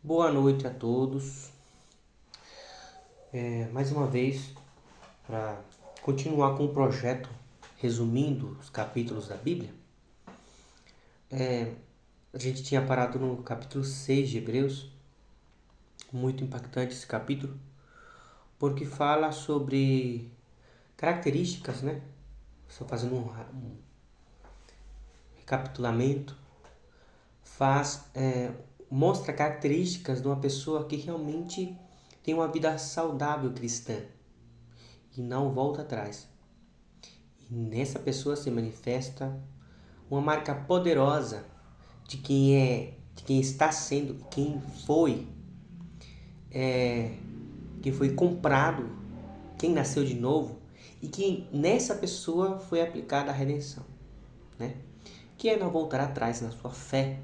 Boa noite a todos. Mais uma vez, para continuar com o projeto, resumindo os capítulos da Bíblia, a gente tinha parado no capítulo 6 de Hebreus, muito impactante esse capítulo, porque fala sobre características, né? Estou fazendo um recapitulamento, mostra características de uma pessoa que realmente tem uma vida saudável cristã e não volta atrás. E nessa pessoa se manifesta uma marca poderosa de quem de quem está sendo, quem foi comprado, quem nasceu de novo e que nessa pessoa foi aplicada a redenção, né? Que é não voltar atrás na sua fé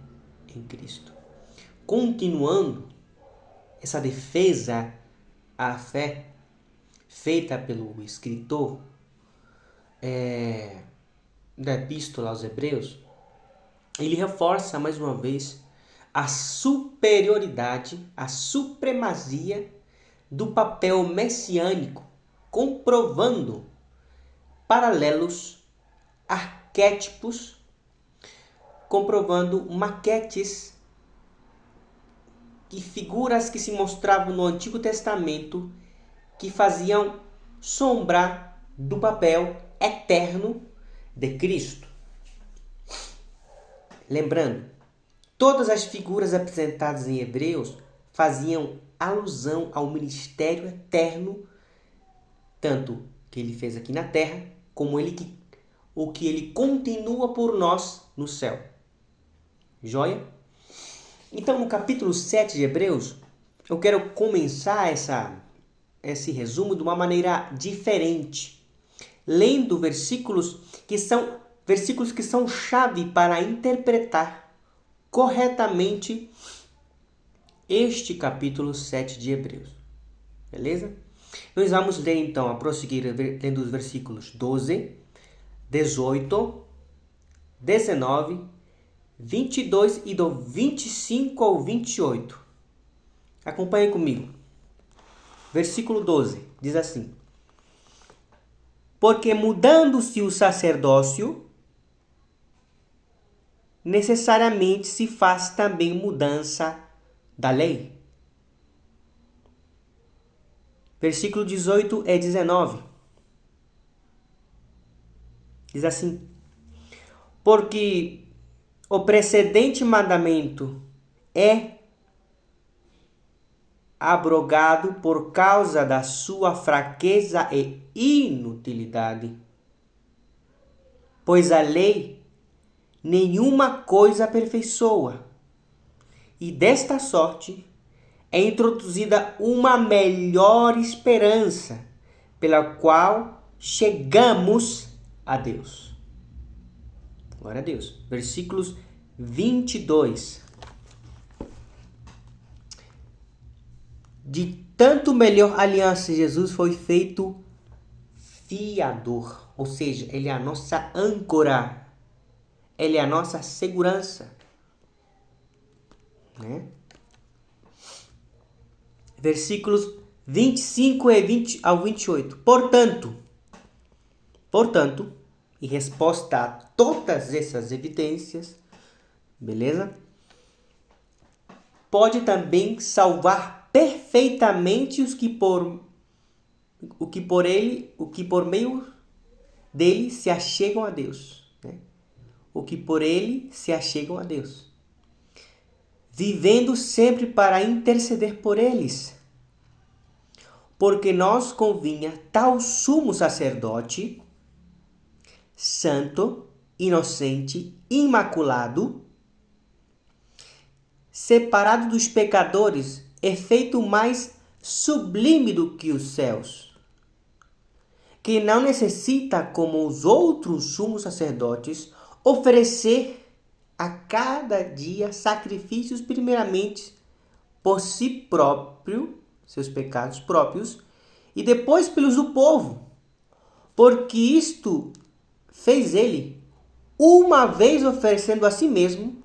em Cristo. Continuando essa defesa à fé feita pelo escritor da Epístola aos Hebreus, ele reforça mais uma vez a superioridade, a supremacia do papel messiânico, comprovando paralelos, arquétipos, comprovando maquetes e figuras que se mostravam no Antigo Testamento que faziam sombra do papel eterno de Cristo. Lembrando, todas as figuras apresentadas em Hebreus faziam alusão ao ministério eterno, tanto que ele fez aqui na terra, como o que ele continua por nós no céu. Joia? Então, no capítulo 7 de Hebreus, eu quero começar esse resumo de uma maneira diferente, lendo versículos que são chave para interpretar corretamente este capítulo 7 de Hebreus. Beleza? Nós vamos ler então, a prosseguir, lendo os versículos 12, 18, 19, 22 e do 25 ao 28. Acompanhe comigo. Versículo 12 diz assim: porque mudando-se o sacerdócio, necessariamente se faz também mudança da lei. Versículo 18 e 19. Diz assim: porque o precedente mandamento é abrogado por causa da sua fraqueza e inutilidade. Pois a lei nenhuma coisa aperfeiçoa, e desta sorte é introduzida uma melhor esperança, pela qual chegamos a Deus. Glória a Deus. Versículos 22. De tanto melhor aliança, Jesus foi feito fiador, ou seja, ele é a nossa âncora, ele é a nossa segurança, né? Versículos 25 ao 28. Portanto, em resposta a todas essas evidências, beleza? Pode também salvar perfeitamente os que por meio dele se achegam a Deus, né? O que por ele se achegam a Deus, vivendo sempre para interceder por eles. Porque nos convinha tal sumo sacerdote, santo, inocente, imaculado, separado dos pecadores, e feito mais sublime do que os céus, que não necessita, como os outros sumos sacerdotes, oferecer a cada dia sacrifícios, primeiramente por si próprio, seus pecados próprios, e depois pelos do povo, porque isto fez ele, uma vez oferecendo a si mesmo,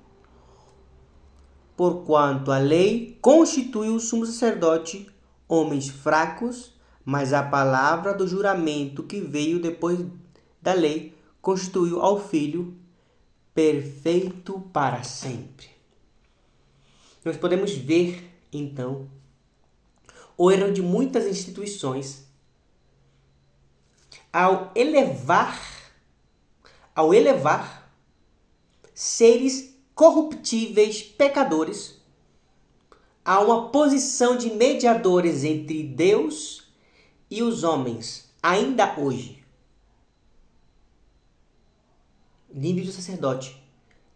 porquanto a lei constitui o sumo sacerdote homens fracos, mas a palavra do juramento que veio depois da lei constituiu ao Filho perfeito para sempre. Nós podemos ver, então, o erro de muitas instituições ao elevar seres corruptíveis, pecadores, a uma posição de mediadores entre Deus e os homens, ainda hoje. Nível do sacerdote.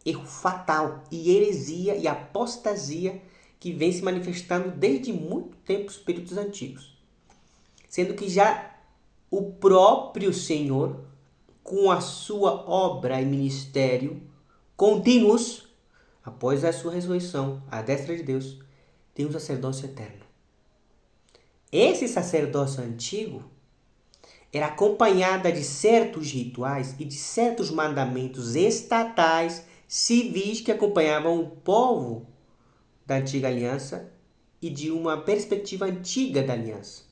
Erro fatal e heresia e apostasia que vem se manifestando desde muito tempo, os períodos antigos. Sendo que já o próprio Senhor, com a sua obra e ministério contínuos, após a sua ressurreição, à destra de Deus, tem um sacerdócio eterno. Esse sacerdócio antigo era acompanhada de certos rituais e de certos mandamentos estatais, civis, que acompanhavam o povo da antiga aliança e de uma perspectiva antiga da aliança.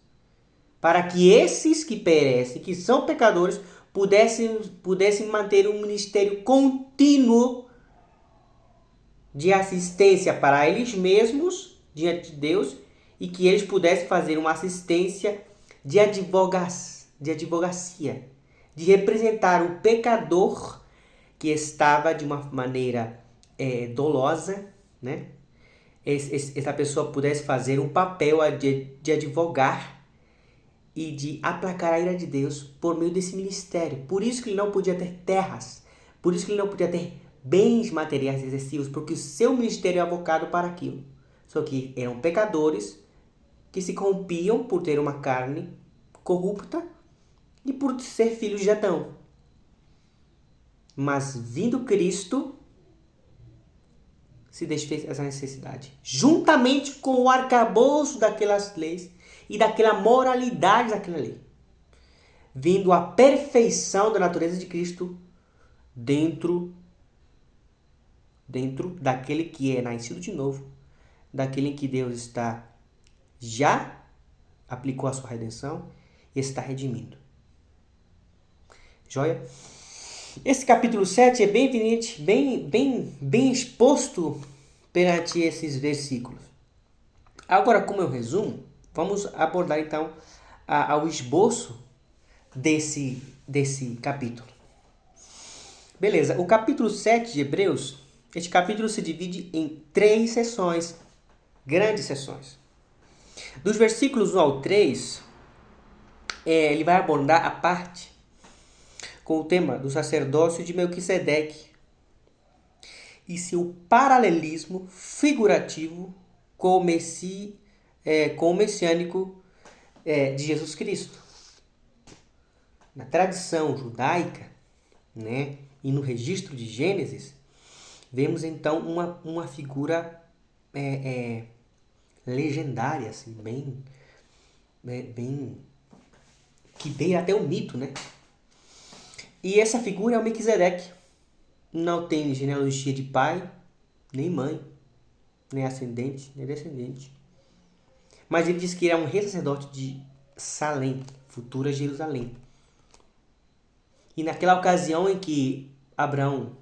Para que esses que perecem, que são pecadores, pudessem manter um ministério contínuo de assistência para eles mesmos diante de Deus e que eles pudessem fazer uma assistência de advocacia, de representar o pecador que estava de uma maneira dolosa, né? Essa pessoa pudesse fazer um papel de advogar e de aplacar a ira de Deus por meio desse ministério. Por isso que ele não podia ter terras, por isso que ele não podia ter bens materiais excessivos, porque o seu ministério é avocado para aquilo. Só que eram pecadores que se corrompiam por ter uma carne corrupta e por ser filhos de Adão. Mas vindo Cristo, se desfez essa necessidade, juntamente com o arcabouço daquelas leis e daquela moralidade daquela lei, vindo a perfeição da natureza de Cristo dentro daquele que é nascido de novo, daquele em que Deus já aplicou a sua redenção e está redimindo. Joia? Esse capítulo 7 é bem evidente, bem exposto perante esses versículos. Agora, como eu resumo, vamos abordar então ao esboço desse capítulo. Beleza, o capítulo 7 de Hebreus, este capítulo se divide em 3 seções, grandes seções. Dos versículos 1 ao 3, ele vai abordar a parte com o tema do sacerdócio de Melquisedeque e seu paralelismo figurativo com o messiânico de Jesus Cristo. Na tradição judaica, né, e no registro de Gênesis, vemos então uma figura legendária, assim, bem que beira até o mito, né? E essa figura é o Melquisedeque. Não tem genealogia de pai, nem mãe, nem ascendente, nem descendente. Mas ele diz que ele é um rei sacerdote de Salém, futura Jerusalém. E naquela ocasião em que Abraão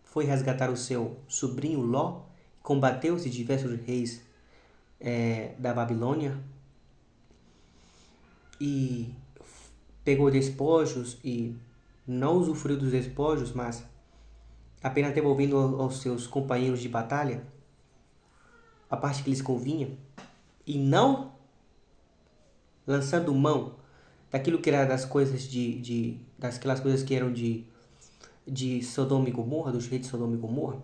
foi resgatar o seu sobrinho Ló, combateu-se diversos reis da Babilônia e pegou despojos e não usufruiu dos despojos, mas apenas devolvendo aos seus companheiros de batalha a parte que lhes convinha, e não lançando mão daquilo que era das coisas daquelas coisas que eram de Sodoma e Gomorra, dos reis de Sodoma e Gomorra,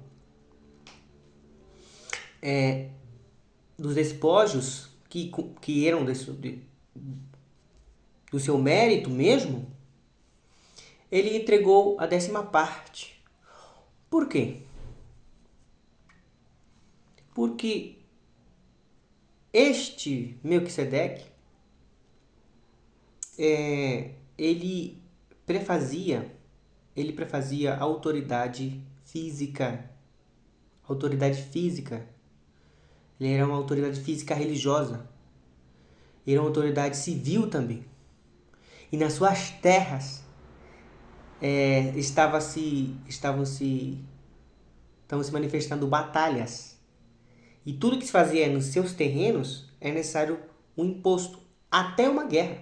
dos despojos que eram do seu mérito mesmo, ele entregou a 10ª parte. Por quê? Porque este Melquisedeque, ele prefazia a autoridade física Ele era uma autoridade física religiosa. Ele era uma autoridade civil também. E nas suas terras estavam se manifestando batalhas. E tudo que se fazia nos seus terrenos é necessário um imposto, até uma guerra,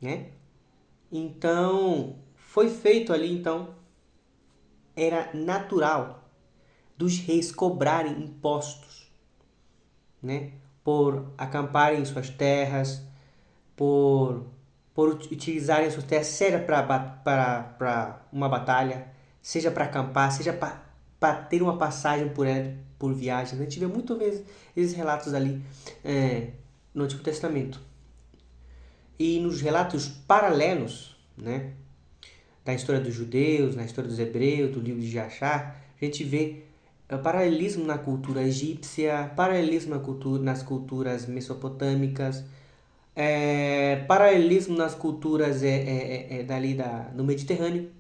né? Então, foi feito ali, então, era natural dos reis cobrarem impostos, né? Por acamparem em suas terras, por utilizarem suas terras, seja para uma batalha, seja para acampar, seja para ter uma passagem por viagem. A gente vê muitas vezes esses relatos ali no Antigo Testamento. E nos relatos paralelos, né, da história dos judeus, na história dos hebreus, do livro de Jachar, a gente vê paralelismo na cultura egípcia, paralelismo nas culturas mesopotâmicas, paralelismo nas culturas no Mediterrâneo,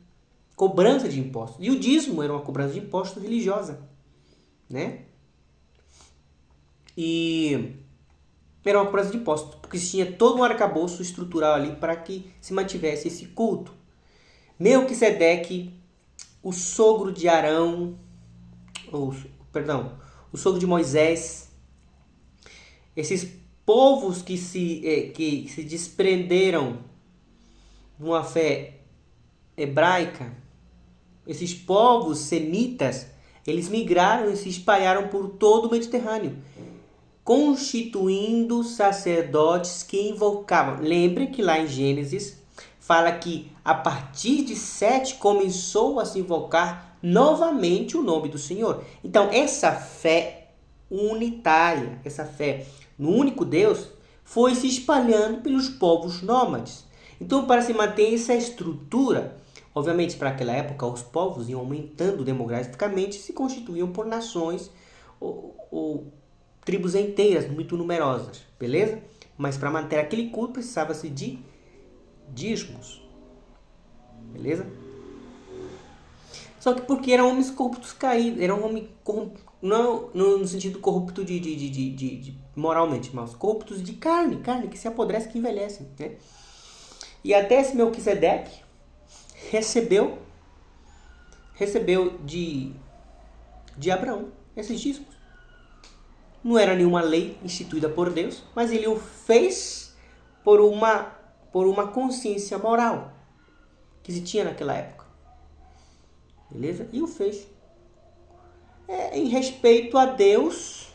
cobrança de impostos. E o dízimo era uma cobrança de impostos religiosa, né? E era uma cobrança de impostos, porque tinha todo um arcabouço estrutural ali para que se mantivesse esse culto. Melquisedeque, o sogro de Arão, o sogro de Moisés, esses povos que se desprenderam de uma fé hebraica, esses povos semitas, eles migraram e se espalharam por todo o Mediterrâneo, constituindo sacerdotes que invocavam. Lembre que lá em Gênesis fala que a partir de Sete começou a se invocar novamente o nome do Senhor. Então essa fé unitária, essa fé no único Deus, foi se espalhando pelos povos nômades. Então, para se manter essa estrutura, obviamente para aquela época os povos iam aumentando demograficamente e se constituíam por nações ou tribos inteiras, muito numerosas, beleza? Mas para manter aquele culto precisava-se de dízimos, beleza? Só que porque eram homens corruptos caídos, eram homens corruptos, não no sentido corrupto de moralmente, mas corruptos de carne que se apodrece, que envelhece, né? E até esse Melquisedeque recebeu de Abraão esses dízimos. Não era nenhuma lei instituída por Deus, mas ele o fez por uma consciência moral que se tinha naquela época. Beleza? E o fez. Em respeito a Deus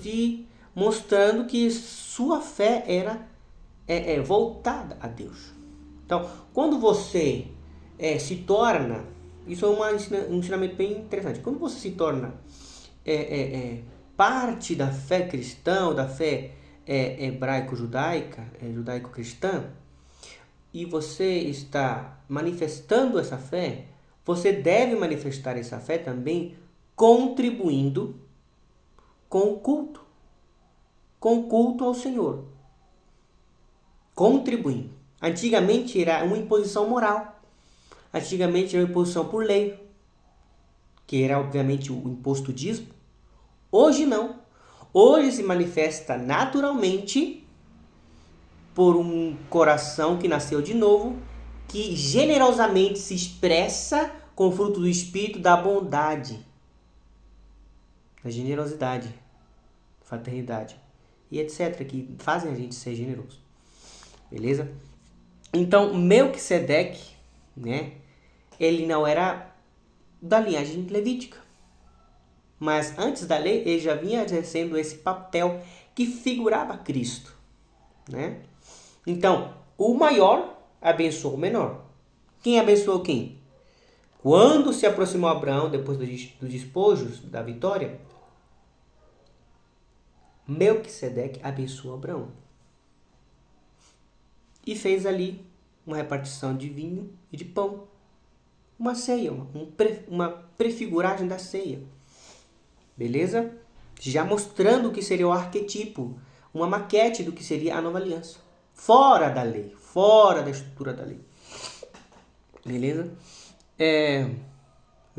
e mostrando que sua fé era voltada a Deus. Então, quando você se torna, isso é um ensinamento bem interessante, quando você se torna parte da fé cristã, da fé hebraico-judaica, judaico-cristã, e você está manifestando essa fé, você deve manifestar essa fé também contribuindo com o culto ao Senhor. Contribuindo. Antigamente era uma imposição moral. Antigamente era uma imposição por lei, que era obviamente o imposto dízimo. Hoje não. Hoje se manifesta naturalmente por um coração que nasceu de novo, que generosamente se expressa com o fruto do Espírito da bondade, da generosidade, fraternidade e etc., que fazem a gente ser generoso. Beleza? Então, Melquisedeque, né, ele não era da linhagem levítica, mas antes da lei ele já vinha exercendo esse papel que figurava Cristo, né? Então, o maior abençoou o menor. Quem abençoou quem? Quando se aproximou Abraão, depois dos despojos da vitória, Melquisedeque abençoou Abraão. E fez ali uma repartição de vinho e de pão. Uma ceia, uma prefiguragem da ceia. Beleza? Já mostrando o que seria o arquetipo, uma maquete do que seria a nova aliança. Fora da lei, fora da estrutura da lei. Beleza?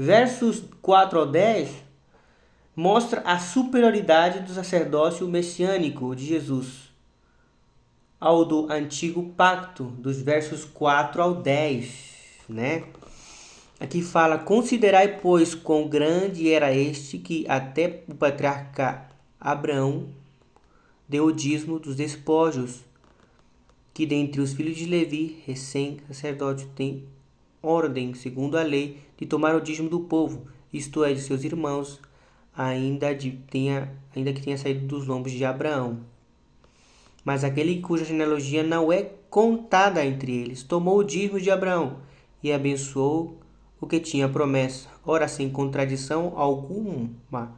Versos 4 ao 10 mostra a superioridade do sacerdócio messiânico de Jesus ao do antigo pacto, dos versos 4 ao 10, né? Aqui fala: considerai, pois, quão grande era este que até o patriarca Abraão deu o dízimo dos despojos, que dentre os filhos de Levi, recém-sacerdote, tem ordem, segundo a lei, de tomar o dízimo do povo, isto é, de seus irmãos, ainda que tenha saído dos lombos de Abraão. Mas aquele cuja genealogia não é contada entre eles, tomou o dízimo de Abraão e abençoou o que tinha promessa. Ora, sem contradição alguma,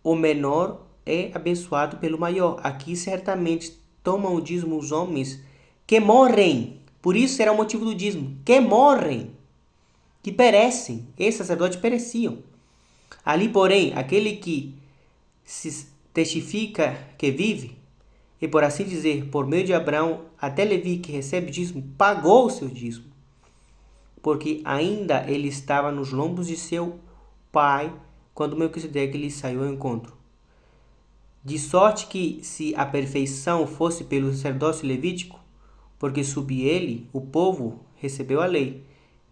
o menor é abençoado pelo maior. Aqui certamente tomam o dízimo os homens que morrem. Por isso era o motivo do dízimo. Que morrem, que perecem. Esses sacerdotes pereciam. Ali, porém, aquele que se testifica que vive, e por assim dizer, por meio de Abraão, até Levi, que recebe dízimo, pagou o seu dízimo, porque ainda ele estava nos lombos de seu pai, quando Melquisedeque lhe saiu ao encontro. De sorte que, se a perfeição fosse pelo sacerdócio levítico, porque sob ele o povo recebeu a lei,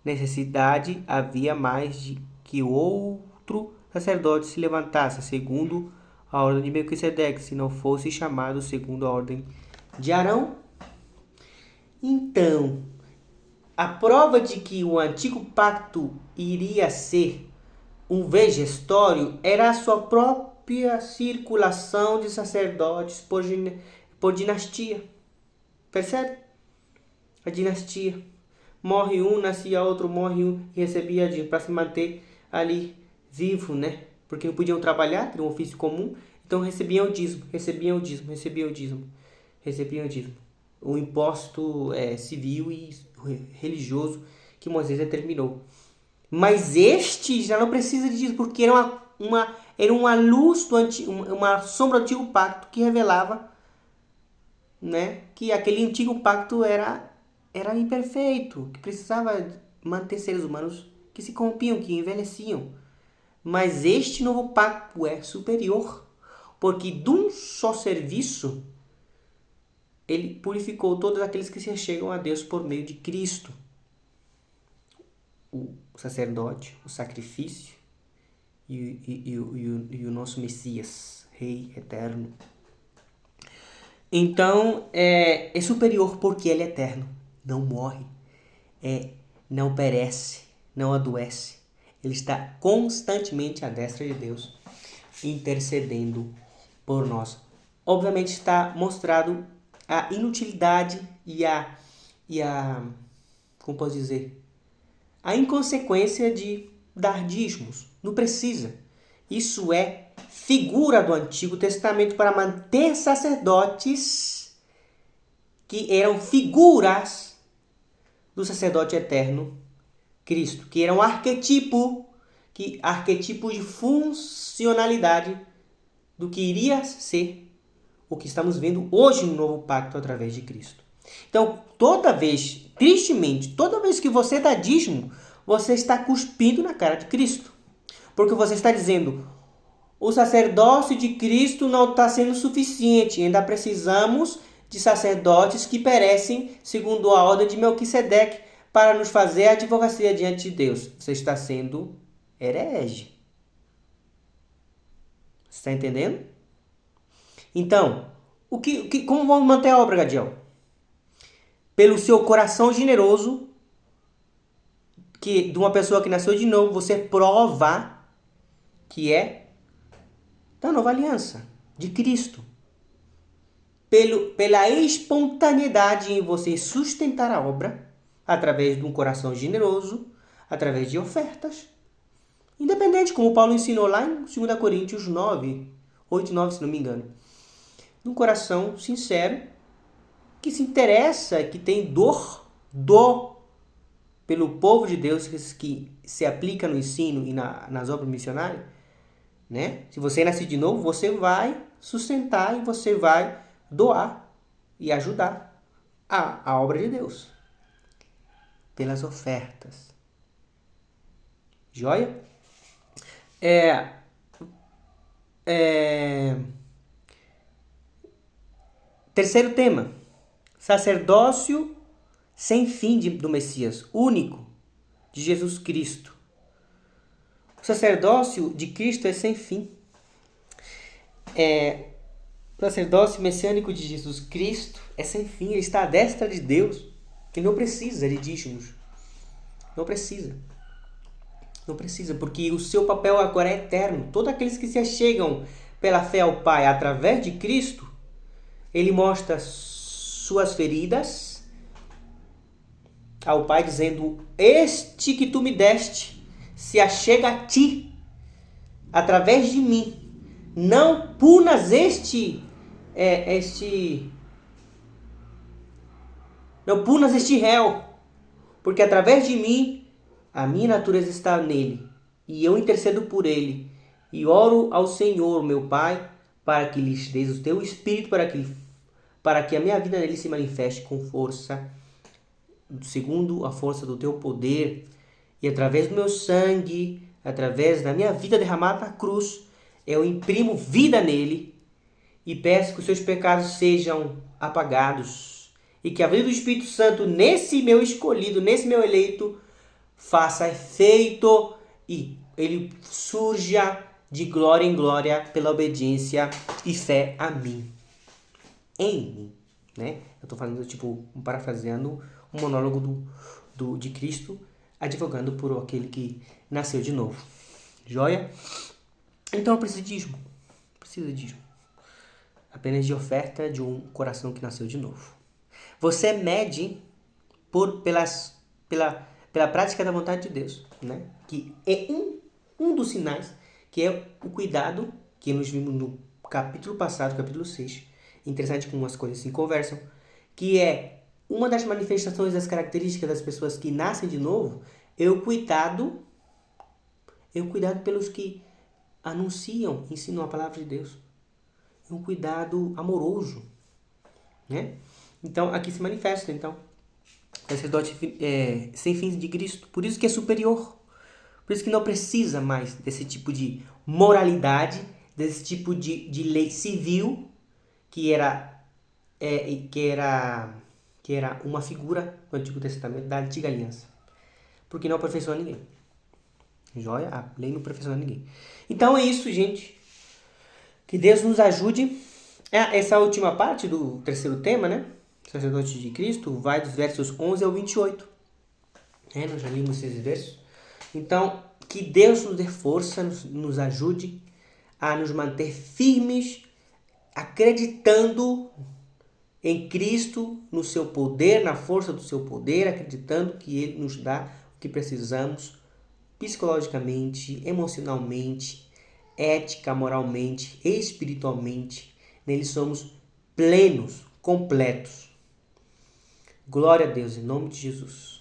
necessidade havia mais de que outro sacerdote se levantasse, segundo a ordem de Melquisedeque, se não fosse chamado segundo a ordem de Arão. Então, a prova de que o antigo pacto iria ser um vejestório era a sua própria circulação de sacerdotes por dinastia. Percebe? A dinastia. Morre um, nascia outro, morre um e recebia dízimo para se manter ali vivo, né? Porque não podiam trabalhar, ter um ofício comum, então recebiam o dízimo. O imposto civil e religioso que Moisés determinou. Mas este já não precisa de dízimo, porque era uma luz, uma sombra do antigo pacto que revelava, né, que aquele antigo pacto era imperfeito, que precisava manter seres humanos que se corrompiam, que envelheciam. Mas este novo pacto é superior, porque de um só serviço ele purificou todos aqueles que se chegam a Deus por meio de Cristo. O sacerdote, o sacrifício e o nosso Messias, Rei eterno. Então, é superior porque ele é eterno. Não morre, não perece, não adoece. Ele está constantemente à destra de Deus, intercedendo por nós. Obviamente está mostrado a inutilidade e a como posso dizer, a inconsequência de dar dízimos. Não precisa. Isso é figura do Antigo Testamento para manter sacerdotes que eram figuras do sacerdote eterno Cristo, que era um arquetipo de funcionalidade do que iria ser o que estamos vendo hoje no novo pacto através de Cristo. Então, tristemente, toda vez que você dá dízimo, você está cuspindo na cara de Cristo. Porque você está dizendo, o sacerdócio de Cristo não está sendo suficiente, ainda precisamos de sacerdotes que perecem segundo a ordem de Melquisedeque para nos fazer a advocacia diante de Deus. Você está sendo herege. Você está entendendo? Então, como vamos manter a obra, Gadiel? Pelo seu coração generoso, que de uma pessoa que nasceu de novo, você prova que é da nova aliança, de Cristo. Pela espontaneidade em você sustentar a obra, através de um coração generoso, através de ofertas. Independente, como Paulo ensinou lá em 2 Coríntios 9, 8 e 9, se não me engano. De um coração sincero, que se interessa, que tem dor pelo povo de Deus, que se aplica no ensino e nas obras missionárias, né? Se você nascer de novo, você vai sustentar e você vai doar e ajudar a obra de Deus pelas ofertas. Joia? Terceiro tema, sacerdócio sem fim do Messias, único, de Jesus Cristo. O sacerdócio de Cristo é sem fim. O sacerdócio messiânico de Jesus Cristo é sem fim. Ele está à destra de Deus. Ele não precisa de dízimos. Não precisa. Não precisa, porque o seu papel agora é eterno. Todos aqueles que se achegam pela fé ao Pai através de Cristo, ele mostra suas feridas ao Pai, dizendo: este que tu me deste se achega a ti através de mim. Não punas não punas este réu, porque através de mim a minha natureza está nele, e eu intercedo por ele, e oro ao Senhor, meu Pai, para que lhes dês o teu Espírito, para que a minha vida nele se manifeste com força, segundo a força do teu poder, e através do meu sangue, através da minha vida derramada na cruz, eu imprimo vida nele, e peço que os seus pecados sejam apagados, e que a vida do Espírito Santo nesse meu escolhido, nesse meu eleito, faça efeito e ele surja de glória em glória pela obediência e fé a mim. Em mim, né? Eu estou falando, parafraseando um monólogo de Cristo, advogando por aquele que nasceu de novo. Joia? Então eu preciso de dízimo. Apenas de oferta de um coração que nasceu de novo. Você mede pela prática da vontade de Deus, né? Que é um dos sinais, que é o cuidado, que nós vimos no capítulo passado, capítulo 6. Interessante como as coisas se conversam. Que é uma das manifestações das características das pessoas que nascem de novo, é o cuidado pelos que anunciam, ensinam a palavra de Deus. É um cuidado amoroso, né? Então, aqui se manifesta, então, sacerdote sem fins de Cristo. Por isso que é superior. Por isso que não precisa mais desse tipo de moralidade, desse tipo de lei civil que era uma figura do Antigo Testamento, da Antiga Aliança. Porque não aperfeiçoa ninguém. Joia? A lei não aperfeiçoa ninguém. Então é isso, gente. Que Deus nos ajude. Essa última parte do terceiro tema, né? Sacerdote de Cristo, vai dos versos 11 ao 28. Nós já limos esses versos. Então, que Deus nos dê força, nos ajude a nos manter firmes, acreditando em Cristo, no seu poder, na força do seu poder, acreditando que Ele nos dá o que precisamos, psicologicamente, emocionalmente, ética, moralmente, espiritualmente. Nele somos plenos, completos. Glória a Deus, em nome de Jesus.